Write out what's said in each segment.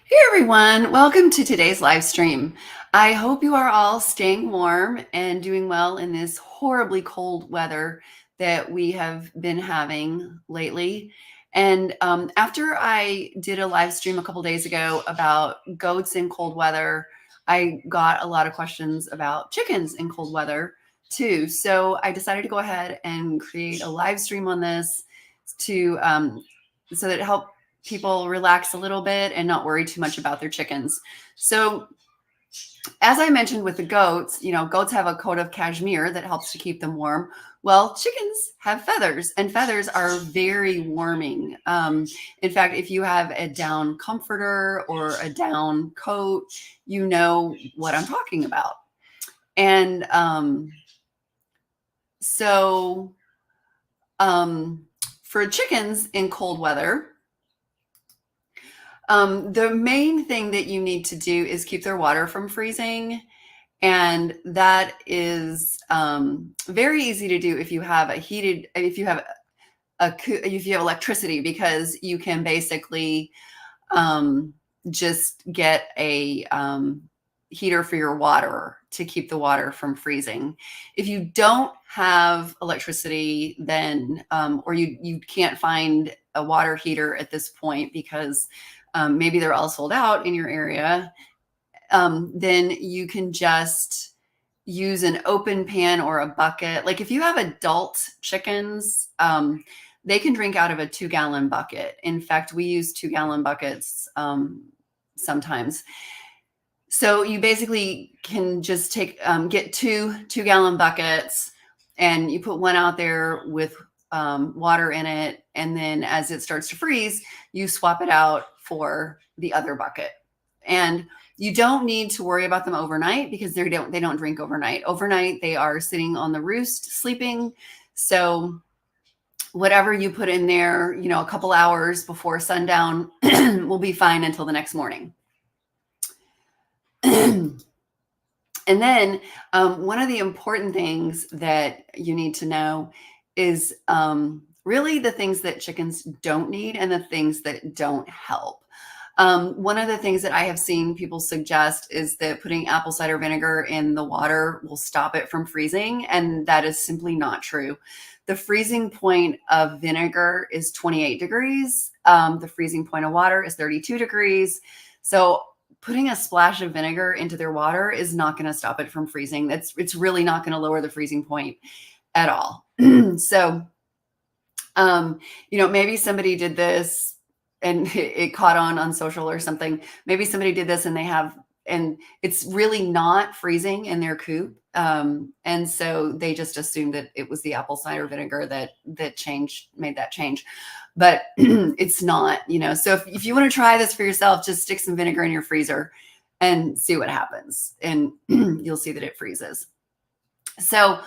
Hey everyone, welcome to today's live stream. I hope you are all staying warm and doing well in this horribly cold weather that we have been having lately. And after I did a live stream a couple days ago about goats in cold weather, I got a lot of questions about chickens in cold weather too. So I decided to go ahead and create a live stream on this to so that it help people relax a little bit and not worry too much about their chickens. So as I mentioned with the goats, goats have a coat of cashmere that helps to keep them warm. Well, chickens have feathers, and feathers are very warming. In fact, if you have a down comforter or a down coat, you know what I'm talking about. And so for chickens in cold weather, the main thing that you need to do is keep their water from freezing. And that is very easy to do if you have if you have electricity, because you can basically just get a heater for your water to keep the water from freezing. If you don't have electricity, then or you can't find a water heater at this point because maybe they're all sold out in your area, then you can just use an open pan or a bucket. Like if you have adult chickens, they can drink out of a 2-gallon bucket. In fact, we use 2-gallon buckets sometimes. So you basically can just get two-gallon buckets, and you put one out there with water in it. And then as it starts to freeze, you swap it out for the other bucket. And you don't need to worry about them overnight because they don't drink overnight. Overnight, they are sitting on the roost sleeping. So whatever you put in there, a couple hours before sundown will be fine until the next morning. And then one of the important things that you need to know is really the things that chickens don't need and the things that don't help. One of the things that I have seen people suggest is that putting apple cider vinegar in the water will stop it from freezing, and that is simply not true. The freezing point of vinegar is 28 degrees. The freezing point of water is 32 degrees. So putting a splash of vinegar into their water is not going to stop it from freezing. It's really not going to lower the freezing point at all. So, maybe somebody did this and it caught on social or something. Maybe somebody did this and it's really not freezing in their coop. And so they just assumed that it was the apple cider vinegar that made that change. But it's not, so if you want to try this for yourself, just stick some vinegar in your freezer and see what happens. And you'll see that it freezes. So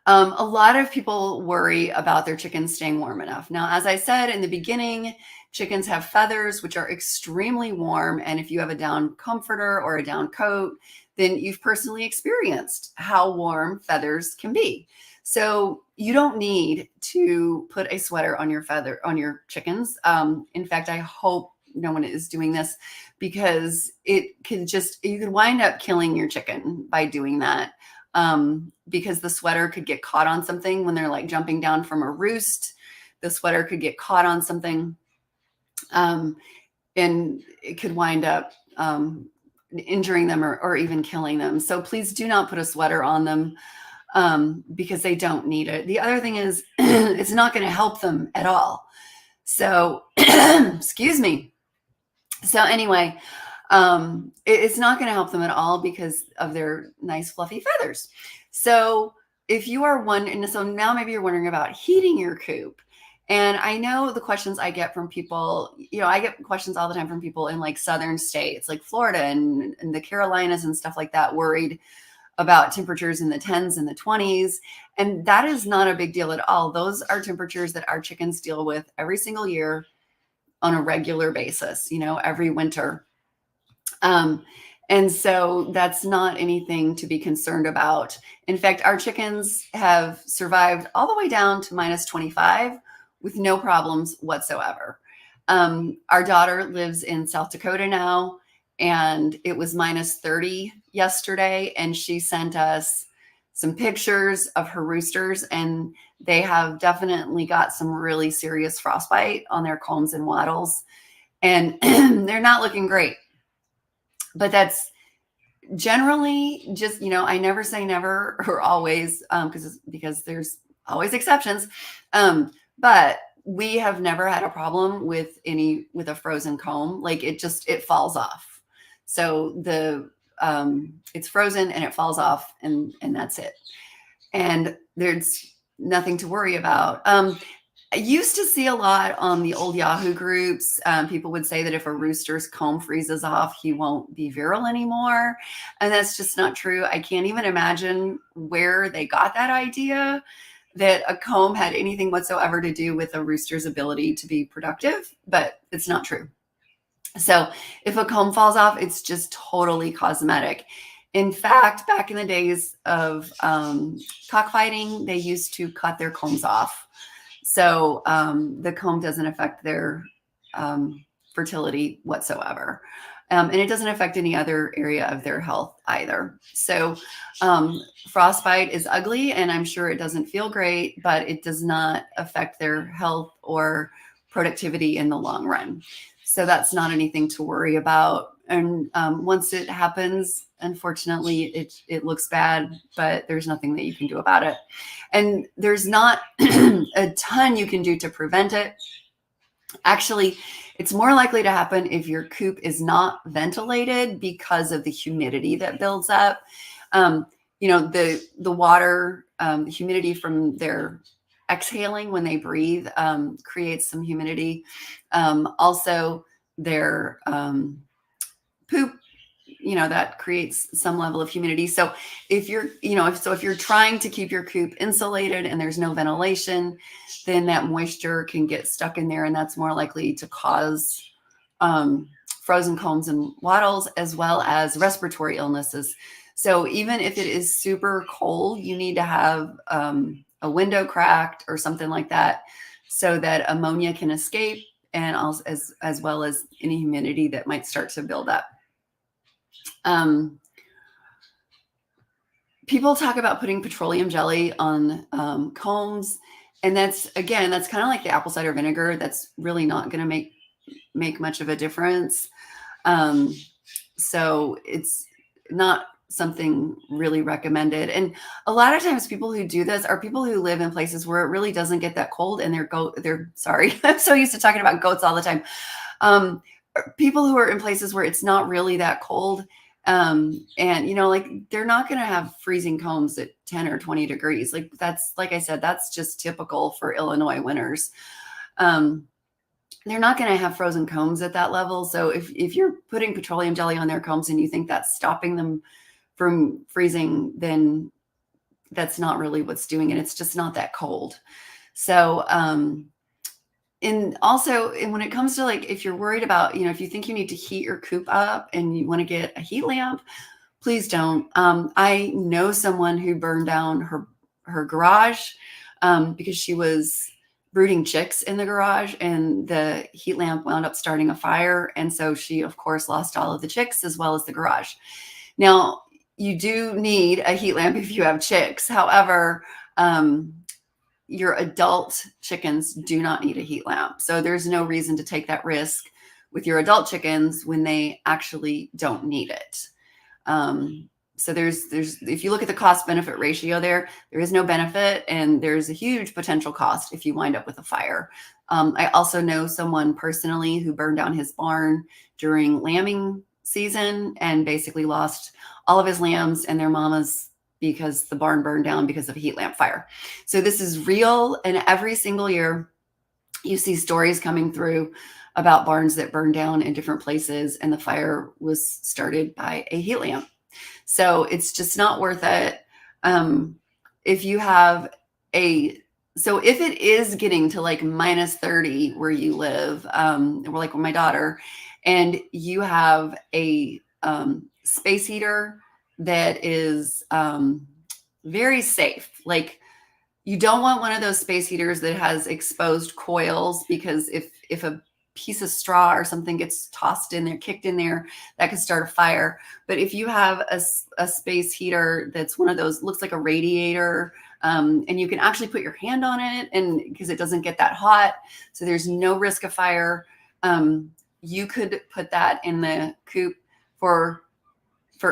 a lot of people worry about their chickens staying warm enough. Now, as I said in the beginning, chickens have feathers, which are extremely warm. And if you have a down comforter or a down coat, then you've personally experienced how warm feathers can be. So you don't need to put a sweater on your chickens. In fact, I hope no one is doing this, because you could wind up killing your chicken by doing that. Because the sweater could get caught on something when they're like jumping down from a roost. The sweater could get caught on something, and it could wind up injuring them or even killing them. So please do not put a sweater on them, because they don't need it. The other thing is it's not going to help them at all. So excuse me. So anyway, it's not going to help them at all because of their nice fluffy feathers. So if you are so now maybe you're wondering about heating your coop. And I know the questions I get from people, I get questions all the time from people in like southern states, like Florida and the Carolinas and stuff like that, worried about temperatures in the 10s and the 20s. And that is not a big deal at all. Those are temperatures that our chickens deal with every single year on a regular basis, every winter. And so that's not anything to be concerned about. In fact, our chickens have survived all the way down to -25 with no problems whatsoever. Our daughter lives in South Dakota now, and it was -30 yesterday, and she sent us some pictures of her roosters, and they have definitely got some really serious frostbite on their combs and wattles, and they're not looking great. But that's generally just, I never say never or always, because there's always exceptions. But we have never had a problem with a frozen comb. Like it falls off. So it's frozen and it falls off, and that's it. And there's nothing to worry about. I used to see a lot on the old Yahoo groups. People would say that if a rooster's comb freezes off, he won't be virile anymore. And that's just not true. I can't even imagine where they got that idea, that a comb had anything whatsoever to do with a rooster's ability to be productive, but it's not true. So if a comb falls off, it's just totally cosmetic. In fact, back in the days of cockfighting, they used to cut their combs off. So the comb doesn't affect their fertility whatsoever. And it doesn't affect any other area of their health either. So frostbite is ugly, and I'm sure it doesn't feel great, but it does not affect their health or productivity in the long run. So that's not anything to worry about. And once it happens, unfortunately, it looks bad, but there's nothing that you can do about it. And there's not a ton you can do to prevent it. Actually, it's more likely to happen if your coop is not ventilated because of the humidity that builds up. The water, the humidity from their exhaling when they breathe creates some humidity. Also, their poop, that creates some level of humidity. So if you're trying to keep your coop insulated and there's no ventilation, then that moisture can get stuck in there, and that's more likely to cause frozen combs and wattles, as well as respiratory illnesses. So even if it is super cold, you need to have a window cracked or something like that, so that ammonia can escape, and also as well as any humidity that might start to build up. People talk about putting petroleum jelly on combs, and that's kind of like the apple cider vinegar. That's really not going to make much of a difference. So it's not something really recommended. And a lot of times people who do this are people who live in places where it really doesn't get that cold, and sorry, I'm so used to talking about goats all the time. People who are in places where it's not really that cold, and they're not going to have freezing combs at 10 or 20 degrees. Like I said, that's just typical for Illinois winters. They're not going to have frozen combs at that level. So if you're putting petroleum jelly on their combs and you think that's stopping them from freezing, then that's not really what's doing it. It's just not that cold. So, and when it comes to, like, if you're worried about, if you think you need to heat your coop up and you want to get a heat lamp, please don't. I know someone who burned down her garage because she was brooding chicks in the garage, and the heat lamp wound up starting a fire. And so she, of course, lost all of the chicks as well as the garage. Now, you do need a heat lamp if you have chicks. However, your adult chickens do not need a heat lamp. So there's no reason to take that risk with your adult chickens when they actually don't need it. So if you look at the cost benefit ratio there is no benefit, and there's a huge potential cost if you wind up with a fire. I also know someone personally who burned down his barn during lambing season and basically lost all of his lambs and their mamas because the barn burned down because of a heat lamp fire. So this is real, and every single year you see stories coming through about barns that burned down in different places, and the fire was started by a heat lamp. So it's just not worth it. If it is getting to like -30 where you live, like with my daughter, and you have a space heater that is very safe. Like, you don't want one of those space heaters that has exposed coils, because if a piece of straw or something gets tossed in there, kicked in there, that could start a fire. But if you have a space heater that's one of those, looks like a radiator, and you can actually put your hand on it, and because it doesn't get that hot, so there's no risk of fire. You could put that in the coop for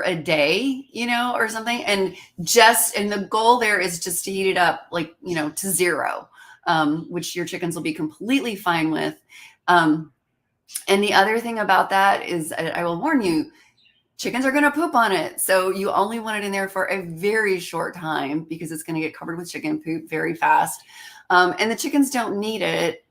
a day, or something. And the goal there is just to heat it up, like, to zero, which your chickens will be completely fine with. And the other thing about that is, I will warn you, chickens are going to poop on it. So you only want it in there for a very short time, because it's going to get covered with chicken poop very fast. And the chickens don't need it,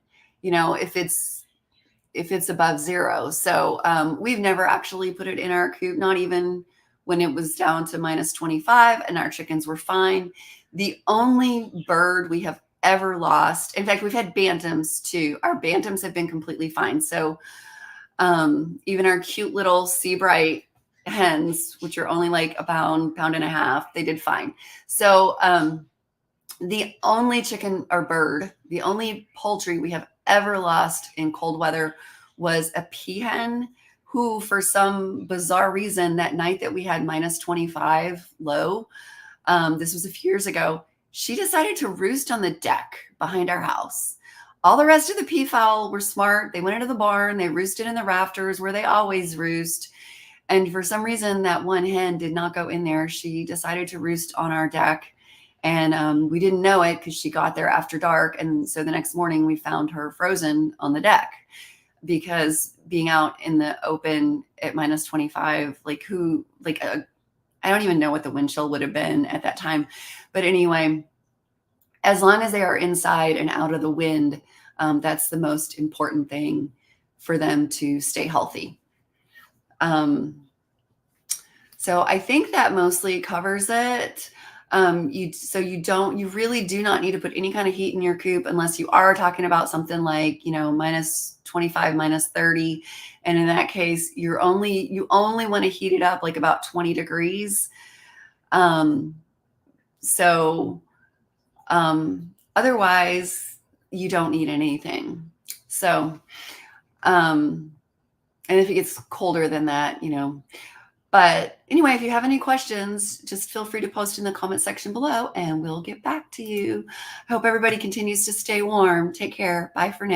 if it's above zero. So we've never actually put it in our coop, not even when it was down to -25, and our chickens were fine. The only bird we have ever lost, in fact, we've had bantams too. Our bantams have been completely fine. So even our cute little Seabright hens, which are only like a pound and a half, they did fine. So the only chicken or bird, the only poultry we have ever lost in cold weather was a peahen, who, for some bizarre reason, that night that we had -25 low, this was a few years ago, she decided to roost on the deck behind our house. All the rest of the peafowl were smart. They went into the barn, they roosted in the rafters where they always roost. And for some reason, that one hen did not go in there. She decided to roost on our deck. And we didn't know it, because she got there after dark. And so the next morning we found her frozen on the deck, because being out in the open at -25, I don't even know what the wind chill would have been at that time. But anyway, as long as they are inside and out of the wind, that's the most important thing for them to stay healthy. So I think that mostly covers it. You really do not need to put any kind of heat in your coop, unless you are talking about something like, -25, -30. And in that case, you only want to heat it up like about 20 degrees. Otherwise you don't need anything. So, and if it gets colder than that, but anyway, if you have any questions, just feel free to post in the comment section below, and we'll get back to you. I hope everybody continues to stay warm. Take care. Bye for now.